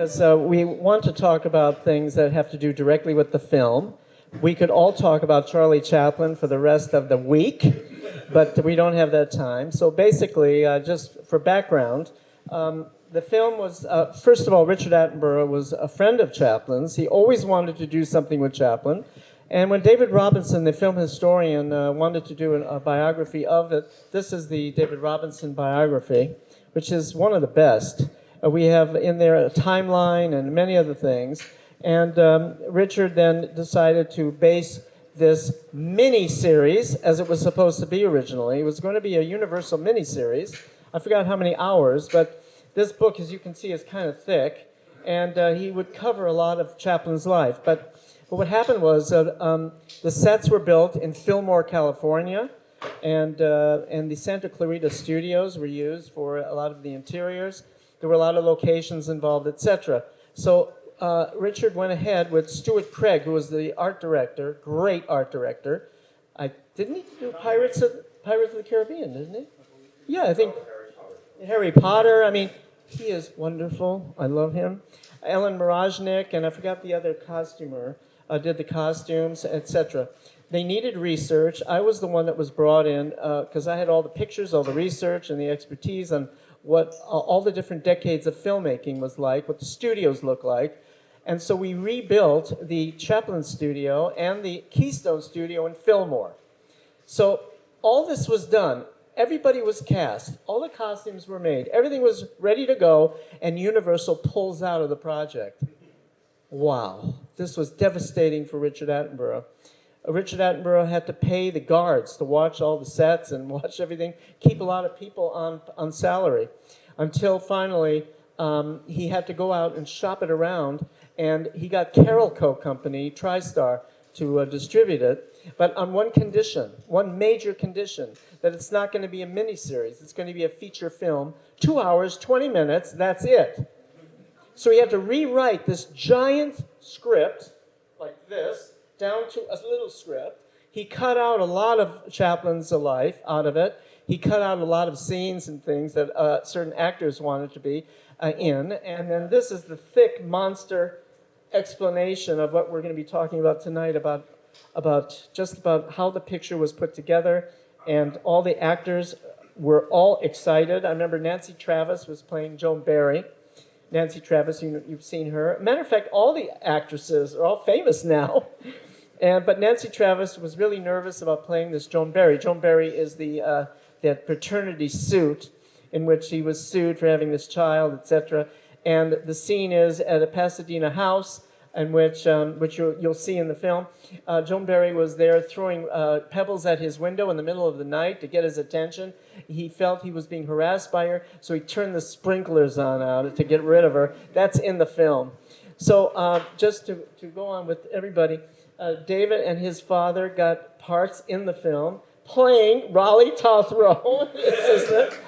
because we want to talk about things that have to do directly with the film. We could all talk about Charlie Chaplin for the rest of the week, but we don't have that time. So basically, just for background, the film was, first of all, Richard Attenborough was a friend of Chaplin's. He always wanted to do something with Chaplin. And when David Robinson, the film historian, wanted to do a biography of it, this is the David Robinson biography, which is one of the best. We have in there a timeline and many other things. And Richard then decided to base this mini-series, as it was supposed to be originally. It was going to be a universal mini-series. I forgot how many hours, but this book, as you can see, is kind of thick. And he would cover a lot of Chaplin's life. But what happened was the sets were built in Fillmore, California. And the Santa Clarita studios were used for a lot of the interiors. There were a lot of locations involved, etc. So Richard went ahead with Stuart Craig, who was the art director, great art director. Didn't he do Pirates of the Caribbean, didn't he? Yeah, I think Harry Potter. I mean, he is wonderful. I love him. Ellen Mirojnick, and I forgot the other costumer, did the costumes, etc. They needed research. I was the one that was brought in because I had all the pictures, all the research, and the expertise on what all the different decades of filmmaking was like, what the studios looked like. And so we rebuilt the Chaplin studio and the Keystone studio in Fillmore. So all this was done. Everybody was cast. All the costumes were made. Everything was ready to go, and Universal pulls out of the project. Wow. This was devastating for Richard Attenborough. Richard Attenborough had to pay the guards to watch all the sets and watch everything, keep a lot of people on salary, until finally he had to go out and shop it around, and he got Carol Co. Company, TriStar, to distribute it, but on one condition, one major condition, that it's not going to be a miniseries. It's going to be a feature film, 2 hours, 20 minutes, that's it. So he had to rewrite this giant script, like this, down to a little script. He cut out a lot of Chaplin's life out of it. He cut out a lot of scenes and things that certain actors wanted to be in. And then this is the thick monster explanation of what we're going to be talking about tonight, about how the picture was put together. And all the actors were all excited. I remember Nancy Travis was playing Joan Barry. Nancy Travis, you've seen her. Matter of fact, all the actresses are all famous now. But Nancy Travis was really nervous about playing this Joan Barry. Joan Barry is that paternity suit in which he was sued for having this child, etc. And the scene is at a Pasadena house, in which you'll see in the film. Joan Barry was there throwing pebbles at his window in the middle of the night to get his attention. He felt he was being harassed by her, so he turned the sprinklers on out to get rid of her. That's in the film. So just to go on with everybody, David and his father got parts in the film, playing Raleigh Totheroh, his assistant.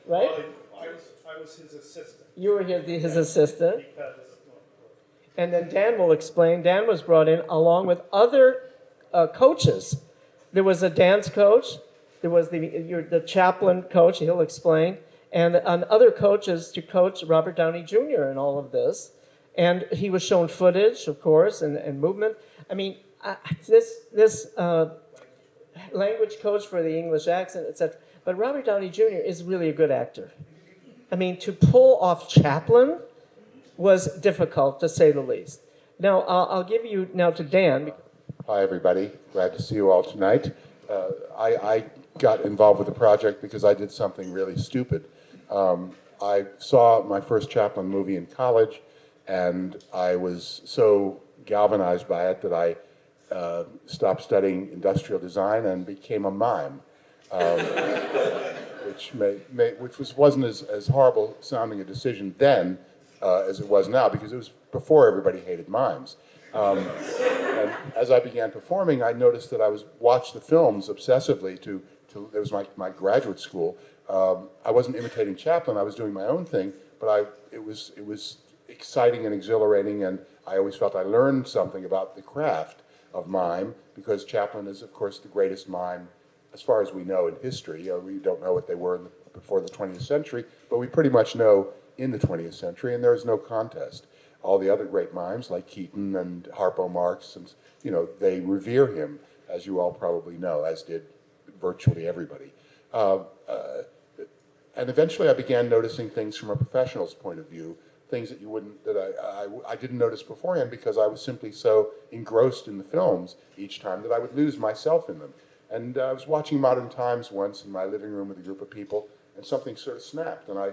Right? I was his assistant. You were his assistant. And then Dan will explain. Dan was brought in along with other coaches. There was a dance coach. There was the Chaplin coach. He'll explain. And other coaches to coach Robert Downey Jr. in all of this. And he was shown footage, of course, and movement. I mean, this language coach for the English accent, etc. But Robert Downey Jr. is really a good actor. I mean, to pull off Chaplin was difficult, to say the least. Now, I'll give you now to Dan. Hi, everybody. Glad to see you all tonight. I got involved with the project because I did something really stupid. I saw my first Chaplin movie in college, and I was so galvanized by it that I stopped studying industrial design and became a mime, which wasn't as horrible sounding a decision then as it was now, because it was before everybody hated mimes. And as I began performing, I noticed that I watched the films obsessively. It was my graduate school. I wasn't imitating Chaplin. I was doing my own thing, but it was exciting and exhilarating, and I always felt I learned something about the craft of mime, because Chaplin is, of course, the greatest mime as far as we know in history. We don't know what they were before the 20th century, but we pretty much know in the 20th century, and there is no contest. All the other great mimes like Keaton and Harpo Marx, and they revere him, as you all probably know, as did virtually everybody. And eventually I began noticing things from a professional's point of view, things that I didn't notice beforehand because I was simply so engrossed in the films each time that I would lose myself in them. And I was watching Modern Times once in my living room with a group of people, and something sort of snapped, and I,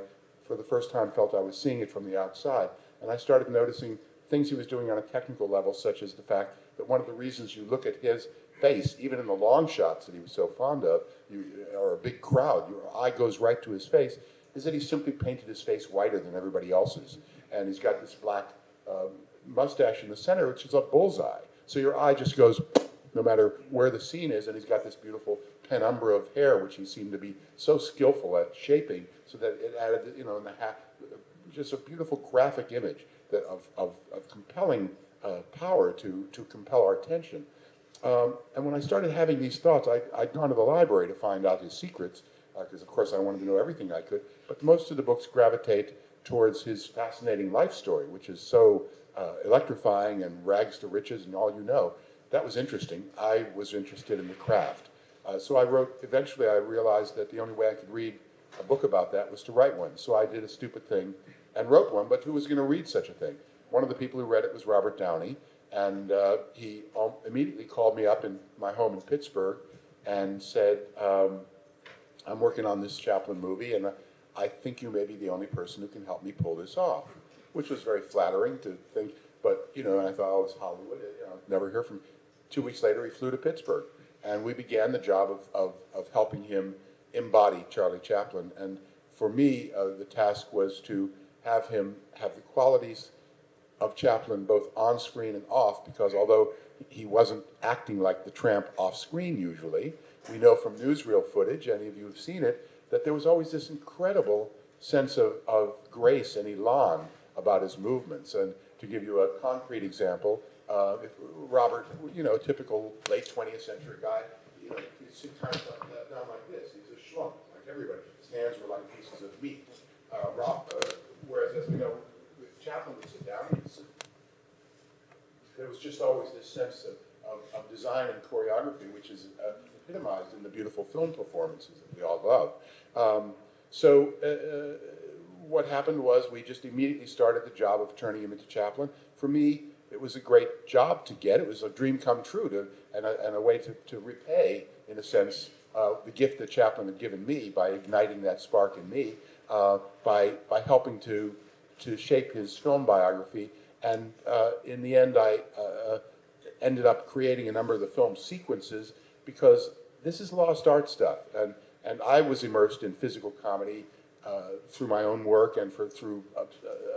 for the first time, felt I was seeing it from the outside. And I started noticing things he was doing on a technical level, such as the fact that one of the reasons you look at his face, even in the long shots that he was so fond of, or a big crowd, your eye goes right to his face, is that he simply painted his face whiter than everybody else's. And he's got this black mustache in the center, which is a bullseye. So your eye just goes no matter where the scene is, and he's got this beautiful penumbra of hair, which he seemed to be so skillful at shaping, so that it added, in the just a beautiful graphic image that of compelling power to compel our attention. And when I started having these thoughts, I'd gone to the library to find out his secrets, because of course I wanted to know everything I could, but most of the books gravitate towards his fascinating life story, which is so electrifying and rags to riches and all you know. That was interesting. I was interested in the craft. So eventually I realized that the only way I could read a book about that was to write one. So I did a stupid thing and wrote one, but who was going to read such a thing? One of the people who read it was Robert Downey, and he immediately called me up in my home in Pittsburgh and said, I'm working on this Chaplin movie, and I think you may be the only person who can help me pull this off, which was very flattering to think, but, and I thought, oh, it's Hollywood, never hear from him. 2 weeks later, he flew to Pittsburgh, and we began the job of helping him embody Charlie Chaplin. And for me, the task was to have him have the qualities of Chaplin both on screen and off, because although he wasn't acting like the tramp off screen usually, we know from newsreel footage, any of you have seen it, that there was always this incredible sense of grace and elan about his movements. And to give you a concrete example, Robert, a typical late 20th century guy, he's kind of down like this. He's a schlump, like everybody. His hands were like pieces of meat. Whereas, as we know, with Chaplin would sit down, there was just always this sense of design and choreography, which is epitomized in the beautiful film performances that we all love. What happened was we just immediately started the job of turning him into Chaplin. For me, it was a great job to get. It was a dream come true and a way to repay, in a sense, the gift that Chaplin had given me by igniting that spark in me, by helping to shape his film biography. And in the end, I ended up creating a number of the film sequences, because this is lost art stuff. And I was immersed in physical comedy through my own work and through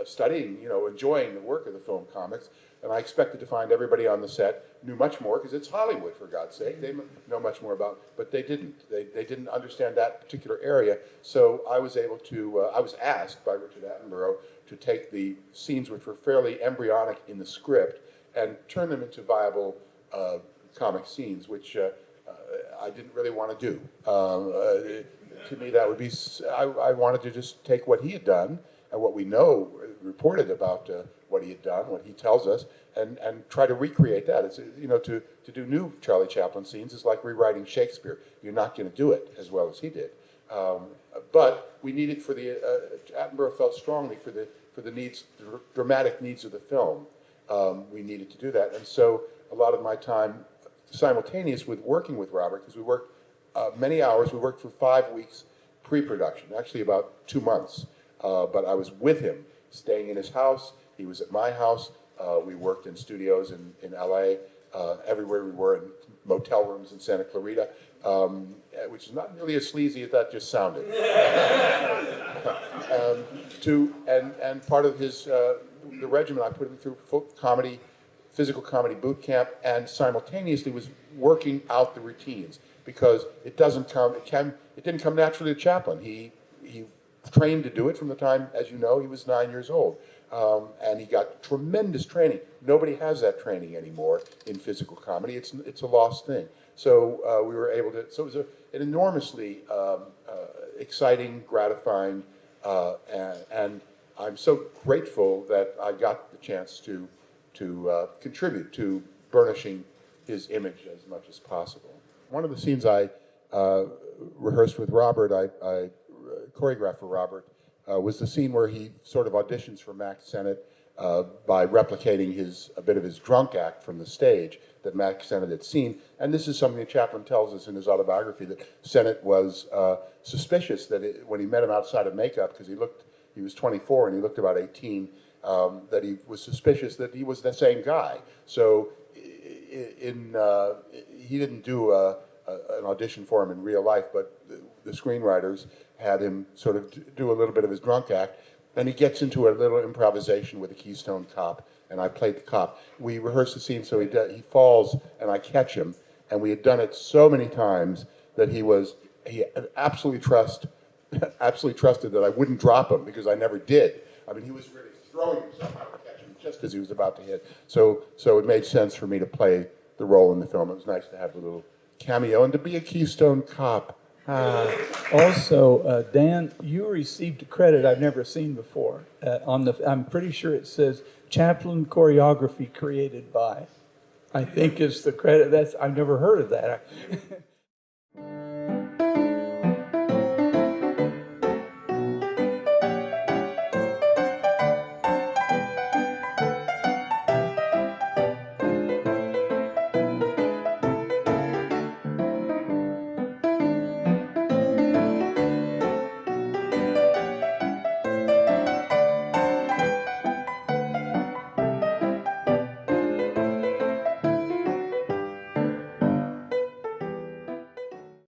studying, enjoying the work of the film comics. And I expected to find everybody on the set knew much more, because it's Hollywood, for God's sake. They know much more about, but they didn't. They didn't understand that particular area. So I was able to, I was asked by Richard Attenborough to take the scenes which were fairly embryonic in the script and turn them into viable comic scenes, which I didn't really want to do. To me, that would be, I wanted to just take what he had done and what we know reported about what he had done, what he tells us, and try to recreate that. It's, to do new Charlie Chaplin scenes is like rewriting Shakespeare. You're not going to do it as well as he did. But we needed for the, Attenborough felt strongly for the needs, the dramatic needs of the film. We needed to do that. And so a lot of my time simultaneous with working with Robert, because we worked many hours, we worked for 5 weeks pre-production, actually about 2 months. But I was with him, staying in his house. He was at my house. We worked in studios in LA, everywhere we were, in motel rooms in Santa Clarita, which is not nearly as sleazy as that just sounded. And part of his, the regimen, I put him through physical comedy boot camp, and simultaneously was working out the routines, because it didn't come naturally to Chaplin. He trained to do it from the time, as you know, he was 9 years old. And he got tremendous training. Nobody has that training anymore in physical comedy. It's a lost thing. So we were able to, so it was an enormously exciting, gratifying, and I'm so grateful that I got the chance to contribute to burnishing his image as much as possible. One of the scenes I rehearsed with Robert, I choreographed for Robert, was the scene where he sort of auditions for Mac Sennett by replicating a bit of his drunk act from the stage that Mac Sennett had seen. And this is something that Chaplin tells us in his autobiography, that Sennett was suspicious that when he met him outside of makeup, because he was 24 and he looked about 18, that he was suspicious that he was the same guy. So he didn't do an audition for him in real life, but the screenwriters had him sort of do a little bit of his drunk act, and he gets into a little improvisation with a Keystone Cop, and I played the cop. We rehearsed the scene, so he falls, and I catch him, and we had done it so many times that he absolutely trusted that I wouldn't drop him, because I never did. I mean, he was really throwing himself out to catch him just as he was about to hit. So it made sense for me to play the role in the film. It was nice to have a little cameo and to be a Keystone Cop. Also, Dan, you received a credit I've never seen before. I'm pretty sure it says Chaplin choreography created by. I think is the credit. I've never heard of that.